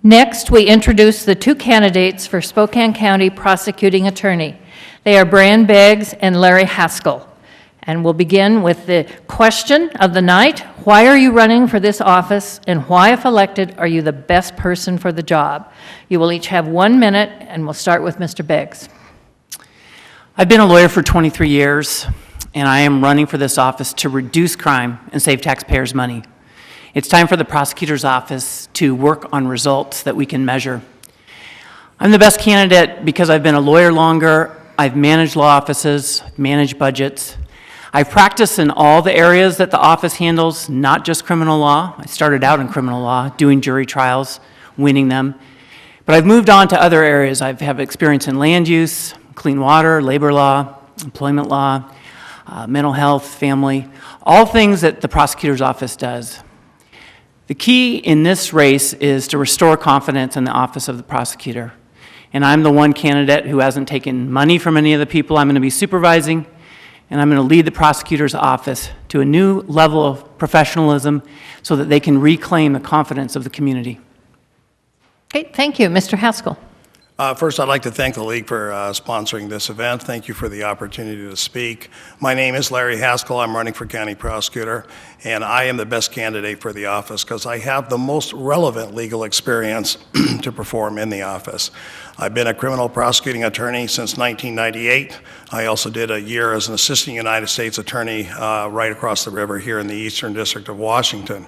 Next, we introduce the two candidates for Spokane County Prosecuting Attorney. They are Brian Beggs and Larry Haskell. And we'll begin with the question of the night. Why are you running for this office, and why, if elected, are you the best person for the job? You will each have 1 minute, and we'll start with Mr. Beggs. I've been a lawyer for 23 years, and I am running for this office to reduce crime and save taxpayers money. It's time for the prosecutor's office to work on results that we can measure. I'm the best candidate because I've been a lawyer longer, I've managed law offices, managed budgets. I've practiced in all the areas that the office handles, not just criminal law. I started out in criminal law, doing jury trials, winning them. But I've moved on to other areas. I have experience in land use, clean water, labor law, employment law, mental health, family, all things that the prosecutor's office does. The key in this race is to restore confidence in the office of the prosecutor. And I'm the one candidate who hasn't taken money from any of the people I'm going to be supervising, and I'm going to lead the prosecutor's office to a new level of professionalism so that they can reclaim the confidence of the community. Okay, thank you. Mr. Haskell. First, I'd like to thank the League for sponsoring this event. Thank you for the opportunity to speak. My name is Larry Haskell. I'm running for county prosecutor, and I am the best candidate for the office because I have the most relevant legal experience to perform in the office. I've been a criminal prosecuting attorney since 1998. I also did a year as an assistant United States attorney right across the river here in the Eastern District of Washington.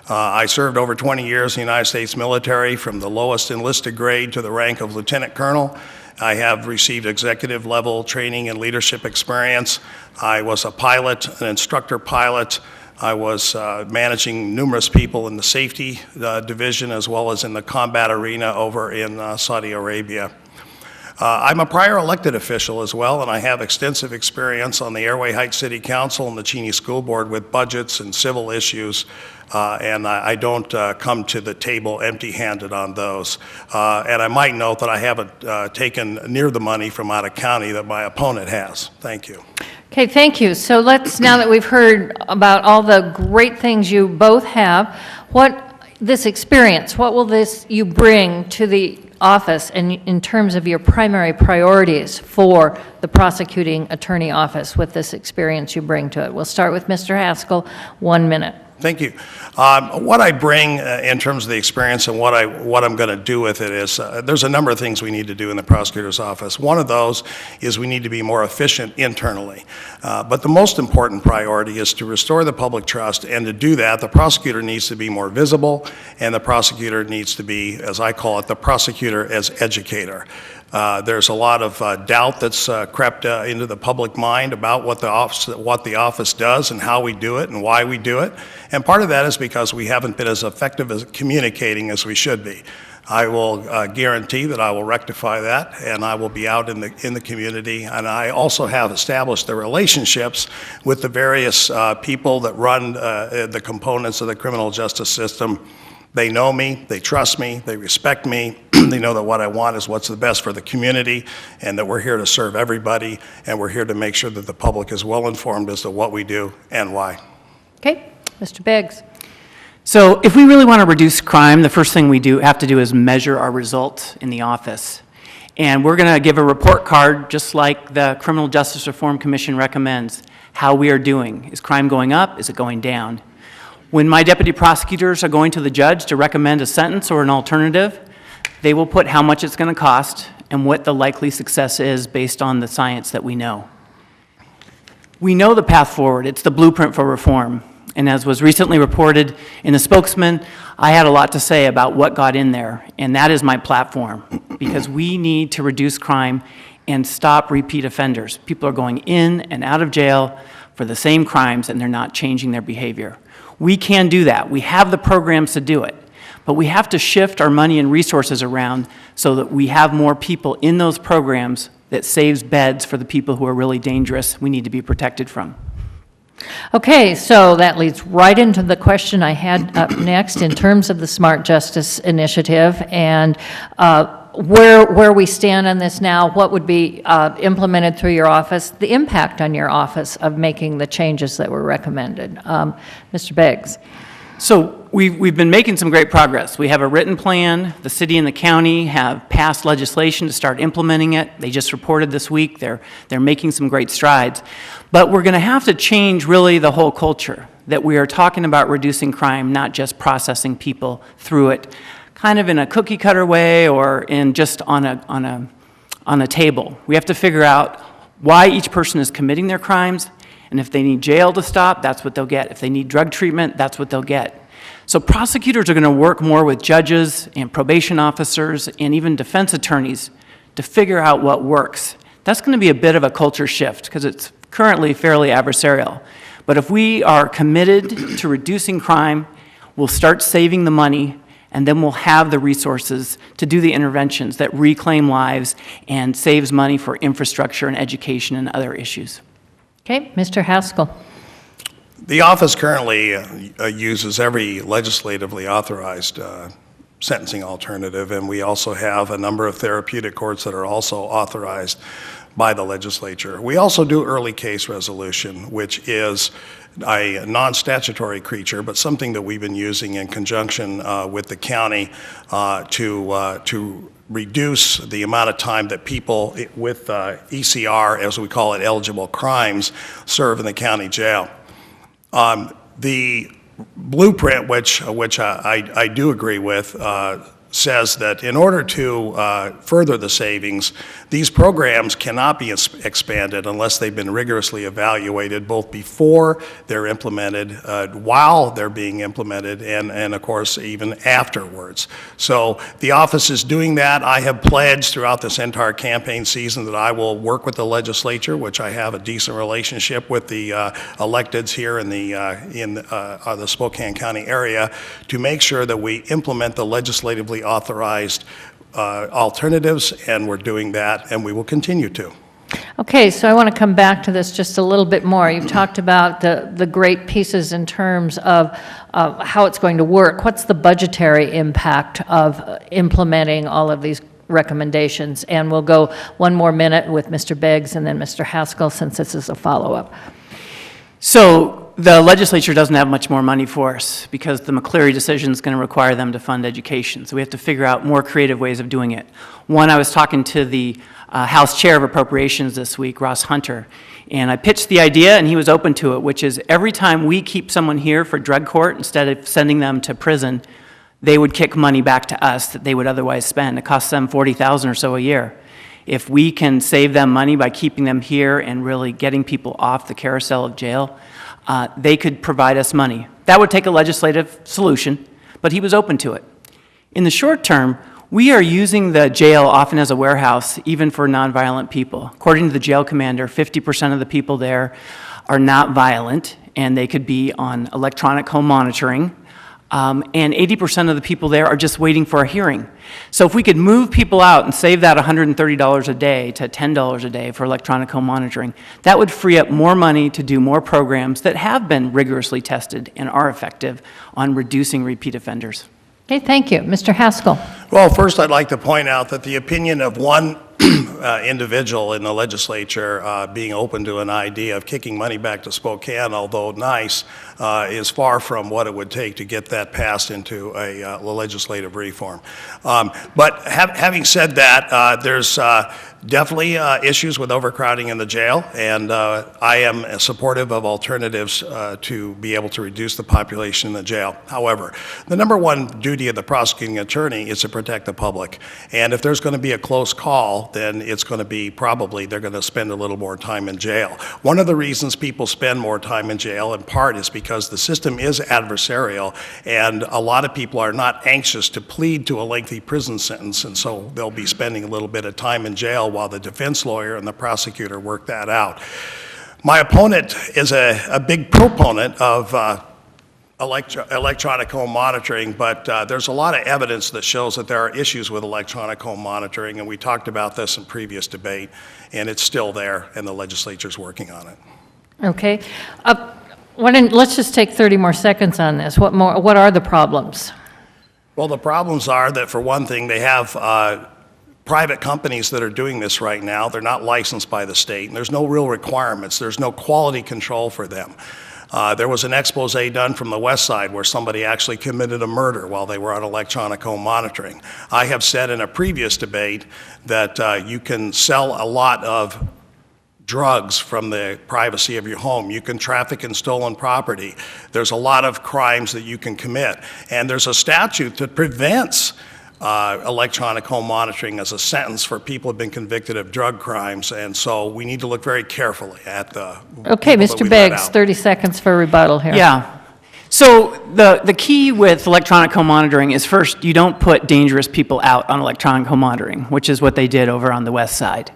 I served over 20 years in the United States military, from the lowest enlisted grade to the rank of lieutenant colonel. I have received executive level training and leadership experience. I was a pilot, an instructor pilot. I was managing numerous people in the safety division as well as in the combat arena over in Saudi Arabia. I'm a prior elected official as well, and I have extensive experience on the Airway Heights City Council and the Cheney School Board with budgets and civil issues, and I don't come to the table empty-handed on those. And I might note that I haven't taken near the money from out of county that my opponent has. Thank you. Okay, thank you. So let's, now that we've heard about all the great things you both have, this experience, what will you bring to the office and in terms of your primary priorities for the prosecuting attorney office with this experience you bring to it? We'll start with Mr. Haskell, 1 minute. Thank you. What I bring in terms of the experience and what I'm going to do with it is there's a number of things we need to do in the prosecutor's office. One of those is we need to be more efficient internally. But the most important priority is to restore the public trust, and to do that, the prosecutor needs to be more visible, and the prosecutor needs to be, as I call it, the prosecutor as educator. There's a lot of doubt that's crept into the public mind about what the office does and how we do it and why we do it. And part of that is because we haven't been as effective as communicating as we should be. I will guarantee that I will rectify that, and I will be out in the community. And I also have established the relationships with the various people that run the components of the criminal justice system. They know me, they trust me, they respect me. They know that what I want is what's the best for the community, and that we're here to serve everybody, and we're here to make sure that the public is well informed as to what we do and why. Okay, Mr. Beggs. So if we really want to reduce crime, the first thing we have to do is measure our results in the office. And we're going to give a report card, just like the Criminal Justice Reform Commission recommends, how we are doing. Is crime going up? Is it going down? When my deputy prosecutors are going to the judge to recommend a sentence or an alternative, they will put how much it's going to cost and what the likely success is based on the science that we know. We know the path forward. It's the blueprint for reform. And as was recently reported in the Spokesman, I had a lot to say about what got in there, and that is my platform, because we need to reduce crime and stop repeat offenders. People are going in and out of jail for the same crimes, and they're not changing their behavior. We can do that. We have the programs to do it. But we have to shift our money and resources around so that we have more people in those programs that saves beds for the people who are really dangerous we need to be protected from. Okay, so that leads right into the question I had up next in terms of the Smart Justice Initiative and where we stand on this now, what would be implemented through your office, the impact on your office of making the changes that were recommended. Mr. Beggs. So we've been making some great progress. We have a written plan. The city and the county have passed legislation to start implementing it. They just reported this week they're making some great strides. But we're going to have to change really the whole culture, that we are talking about reducing crime, not just processing people through it, kind of in a cookie cutter way or in just on a table. We have to figure out why each person is committing their crimes, and if they need jail to stop, that's what they'll get. If they need drug treatment, that's what they'll get. So prosecutors are going to work more with judges and probation officers and even defense attorneys to figure out what works. That's going to be a bit of a culture shift because it's currently fairly adversarial. But if we are committed to reducing crime, we'll start saving the money, and then we'll have the resources to do the interventions that reclaim lives and saves money for infrastructure and education and other issues. Okay, Mr. Haskell. The office currently uses every legislatively authorized sentencing alternative, and we also have a number of therapeutic courts that are also authorized by the legislature. We also do early case resolution, which is a non-statutory creature, but something that we've been using in conjunction with the county to reduce the amount of time that people with ECR, as we call it, eligible crimes, serve in the county jail. The blueprint, which I do agree with, says that in order to further the savings, these programs cannot be expanded unless they've been rigorously evaluated both before they're implemented, while they're being implemented, and of course even afterwards. So the office is doing that. I have pledged throughout this entire campaign season that I will work with the legislature, which I have a decent relationship with the electeds here in the Spokane County area, to make sure that we implement the legislatively authorized alternatives, and we're doing that, and we will continue to. Okay, so I want to come back to this just a little bit more. You've talked about the great pieces in terms of how it's going to work. What's the budgetary impact of implementing all of these recommendations? And we'll go one more minute with Mr. Beggs and then Mr. Haskell, since this is a follow-up. So the legislature doesn't have much more money for us because the McCleary decision is going to require them to fund education. So we have to figure out more creative ways of doing it. One, I was talking to the House Chair of Appropriations this week, Ross Hunter, and I pitched the idea, and he was open to it, which is every time we keep someone here for drug court, instead of sending them to prison, they would kick money back to us that they would otherwise spend. It costs them $40,000 or so a year. If we can save them money by keeping them here and really getting people off the carousel of jail, they could provide us money. That would take a legislative solution, but he was open to it. In the short term, we are using the jail often as a warehouse, even for nonviolent people. According to the jail commander, 50% of the people there are not violent, and they could be on electronic home monitoring. And 80% of the people there are just waiting for a hearing. So if we could move people out and save that $130 a day to $10 a day for electronic home monitoring, that would free up more money to do more programs that have been rigorously tested and are effective on reducing repeat offenders. Okay, thank you. Mr. Haskell. Well, first I'd like to point out that the opinion of one individual in the legislature being open to an idea of kicking money back to Spokane, although nice, is far from what it would take to get that passed into a legislative reform. But having said that, there's definitely issues with overcrowding in the jail, and I am supportive of alternatives to be able to reduce the population in the jail. However, the number one duty of the prosecuting attorney is to protect the public, and if there's going to be a close call, then it's going to be probably they're going to spend a little more time in jail. One of the reasons people spend more time in jail, in part, is because the system is adversarial, and a lot of people are not anxious to plead to a lengthy prison sentence, and so they'll be spending a little bit of time in jail while the defense lawyer and the prosecutor work that out. My opponent is a big proponent of electronic home monitoring, but there's a lot of evidence that shows that there are issues with electronic home monitoring, and we talked about this in previous debate, and it's still there, and the legislature's working on it. Okay. Let's just take 30 more seconds on this. What are the problems? Well, the problems are that, for one thing, they have private companies that are doing this right now. They're not licensed by the state, and there's no real requirements. There's no quality control for them. There was an expose done from the west side where somebody actually committed a murder while they were on electronic home monitoring. I have said in a previous debate that you can sell a lot of drugs from the privacy of your home. You can traffic in stolen property. There's a lot of crimes that you can commit. And there's a statute that prevents electronic home monitoring as a sentence for people who have been convicted of drug crimes. And so we need to look very carefully at the Okay, people that Mr. we let Beggs, out. 30 seconds for rebuttal here. Yeah. So the key with electronic home monitoring is, first, you don't put dangerous people out on electronic home monitoring, which is what they did over on the west side.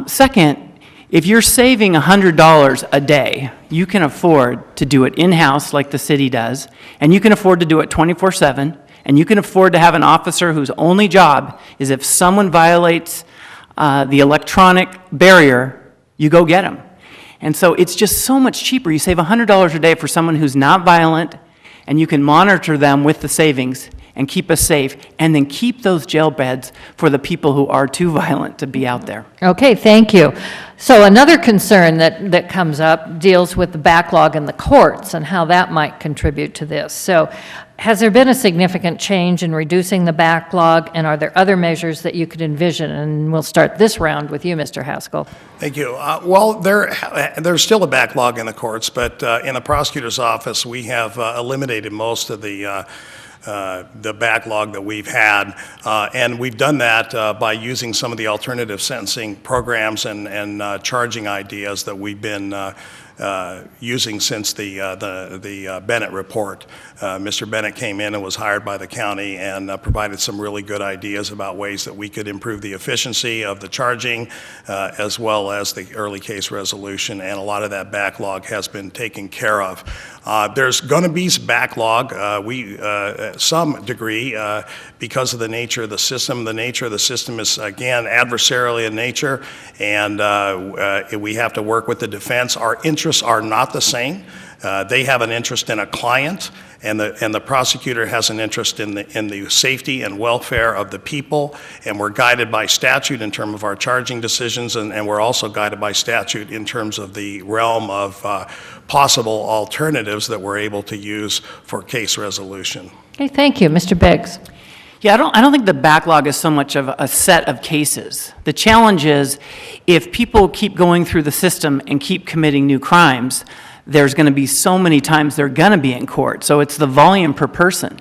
Second, if you're saving $100 a day, you can afford to do it in-house like the city does, and you can afford to do it 24/7, and you can afford to have an officer whose only job is if someone violates the electronic barrier, you go get them. And so it's just so much cheaper. You save $100 a day for someone who's not violent, and you can monitor them with the savings and keep us safe, and then keep those jail beds for the people who are too violent to be out there. Okay, thank you. So another concern that comes up deals with the backlog in the courts and how that might contribute to this. So has there been a significant change in reducing the backlog, and are there other measures that you could envision? And we'll start this round with you, Mr. Haskell. Thank you. Well, there's still a backlog in the courts, but in the prosecutor's office, we have eliminated most of the backlog that we've had, and we've done that by using some of the alternative sentencing programs and charging ideas that we've been using since the Bennett report. Mr. Bennett came in and was hired by the county and provided some really good ideas about ways that we could improve the efficiency of the charging as well as the early case resolution, and a lot of that backlog has been taken care of. There's going to be backlog, some degree, because of the nature of the system. The nature of the system is, again, adversarial in nature, and we have to work with the defense. Our interests are not the same. They have an interest in a client, and the prosecutor has an interest in the safety and welfare of the people, and we're guided by statute in terms of our charging decisions, and we're also guided by statute in terms of the realm of possible alternatives that we're able to use for case resolution. Okay, thank you. Mr. Beggs. Yeah, I don't think the backlog is so much of a set of cases. The challenge is, if people keep going through the system and keep committing new crimes, there's going to be so many times they're going to be in court. So it's the volume per person.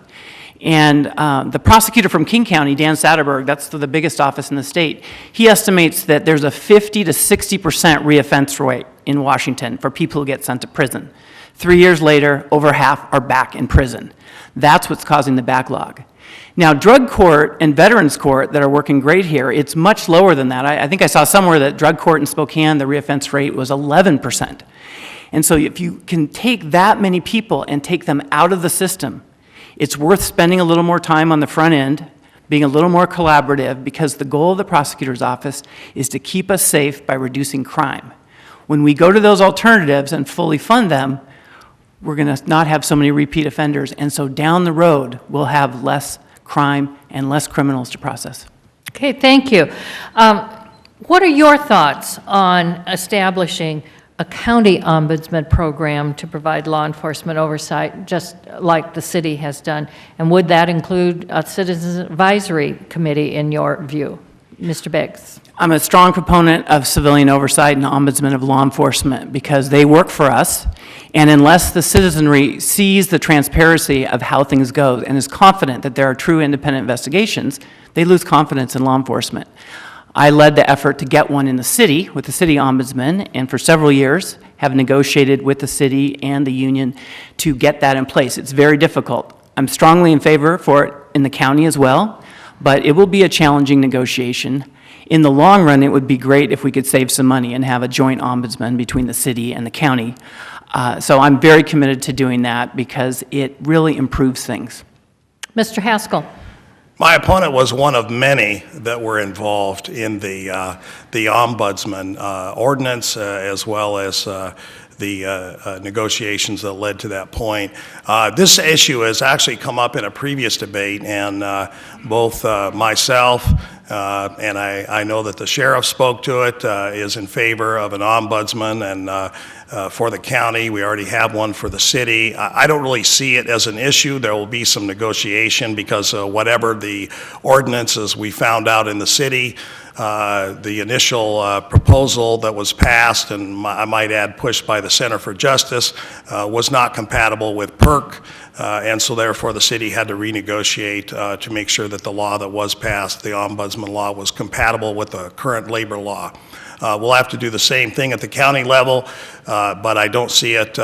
And the prosecutor from King County, Dan Satterberg, that's the biggest office in the state, he estimates that there's a 50 to 60% reoffense rate in Washington for people who get sent to prison. 3 years later, over half are back in prison. That's what's causing the backlog. Now, drug court and veterans court that are working great here, it's much lower than that. I think I saw somewhere that drug court in Spokane, the reoffense rate was 11%. And so if you can take that many people and take them out of the system, it's worth spending a little more time on the front end, being a little more collaborative, because the goal of the prosecutor's office is to keep us safe by reducing crime. When we go to those alternatives and fully fund them, we're going to not have so many repeat offenders, and so down the road, we'll have less crime and less criminals to process. Okay, thank you. What are your thoughts on establishing a county ombudsman program to provide law enforcement oversight, just like the city has done? And would that include a citizens advisory committee in your view? Mr. Beggs. I'm a strong proponent of civilian oversight and ombudsman of law enforcement because they work for us, and unless the citizenry sees the transparency of how things go and is confident that there are true independent investigations, they lose confidence in law enforcement. I led the effort to get one in the city with the city ombudsman, and for several years have negotiated with the city and the union to get that in place. It's very difficult. I'm strongly in favor for it in the county as well, but it will be a challenging negotiation. In the long run, it would be great if we could save some money and have a joint ombudsman between the city and the county. So I'm very committed to doing that because it really improves things. Mr. Haskell. My opponent was one of many that were involved in the ombudsman ordinance as well as the negotiations that led to that point. This issue has actually come up in a previous debate, and both myself and I know that the sheriff spoke to it, is in favor of an ombudsman, and for the county. We already have one for the city. I don't really see it as an issue. There will be some negotiation because whatever the ordinances we found out in the city, the initial proposal that was passed, and I might add pushed by the Center for Justice, was not compatible with PERC, and so therefore the city had to renegotiate to make sure that the law that was passed, the ombudsman law, was compatible with the current labor law. We'll have to do the same thing at the county level, but I don't see it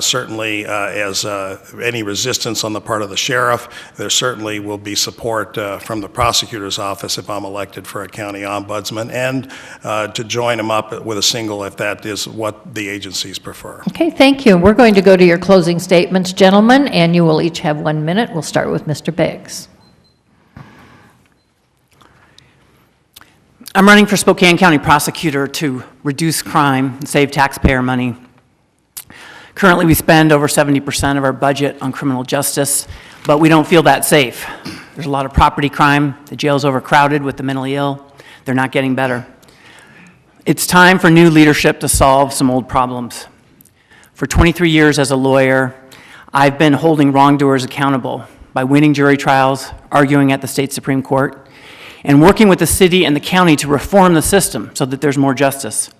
certainly as any resistance on the part of the sheriff. There certainly will be support from the prosecutor's office if I'm elected for a county ombudsman, and to join them up with a single if that is what the agencies prefer. Okay, thank you. We're going to go to your closing statements, gentlemen, and you will each have 1 minute. We'll start with Mr. Beggs. I'm running for Spokane County Prosecutor to reduce crime and save taxpayer money. Currently, we spend over 70% of our budget on criminal justice, but we don't feel that safe. There's a lot of property crime. The jail's overcrowded with the mentally ill. They're not getting better. It's time for new leadership to solve some old problems. For 23 years as a lawyer, I've been holding wrongdoers accountable by winning jury trials, arguing at the state Supreme Court, and working with the city and the county to reform the system so that there's more justice.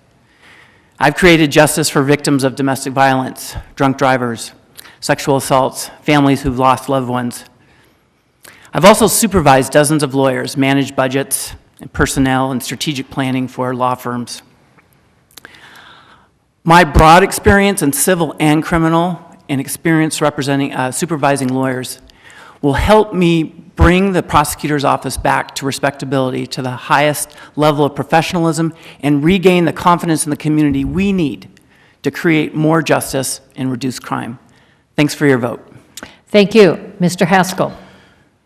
I've created justice for victims of domestic violence, drunk drivers, sexual assaults, families who've lost loved ones. I've also supervised dozens of lawyers, managed budgets and personnel and strategic planning for law firms. My broad experience in civil and criminal and experience representing supervising lawyers will help me bring the prosecutor's office back to respectability, to the highest level of professionalism, and regain the confidence in the community we need to create more justice and reduce crime. Thanks for your vote. Thank you. Mr. Haskell.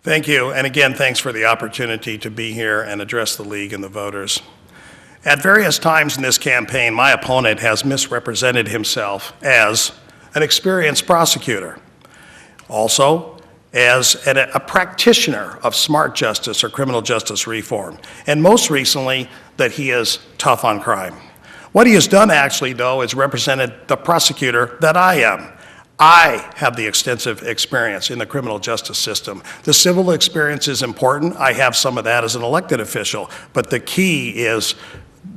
Thank you, and again, thanks for the opportunity to be here and address the league and the voters. At various times in this campaign, my opponent has misrepresented himself as an experienced prosecutor. Also, as a practitioner of smart justice or criminal justice reform, and most recently, that he is tough on crime. What he has done actually, though, is represented the prosecutor that I am. I have the extensive experience in the criminal justice system. The civil experience is important. I have some of that as an elected official, but the key is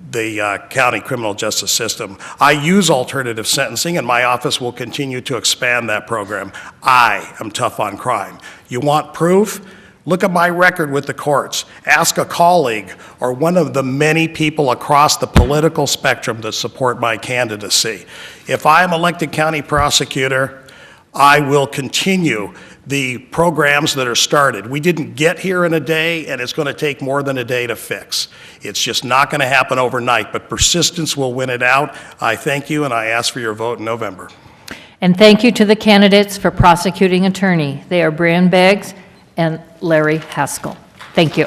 the county criminal justice system. I use alternative sentencing, and my office will continue to expand that program. I am tough on crime. You want proof? Look at my record with the courts. Ask a colleague or one of the many people across the political spectrum that support my candidacy. If I am elected county prosecutor, I will continue the programs that are started. We didn't get here in a day, and it's going to take more than a day to fix. It's just not going to happen overnight, but persistence will win it out. I thank you, and I ask for your vote in November. And thank you to the candidates for prosecuting attorney. They are Brian Beggs and Larry Haskell. Thank you.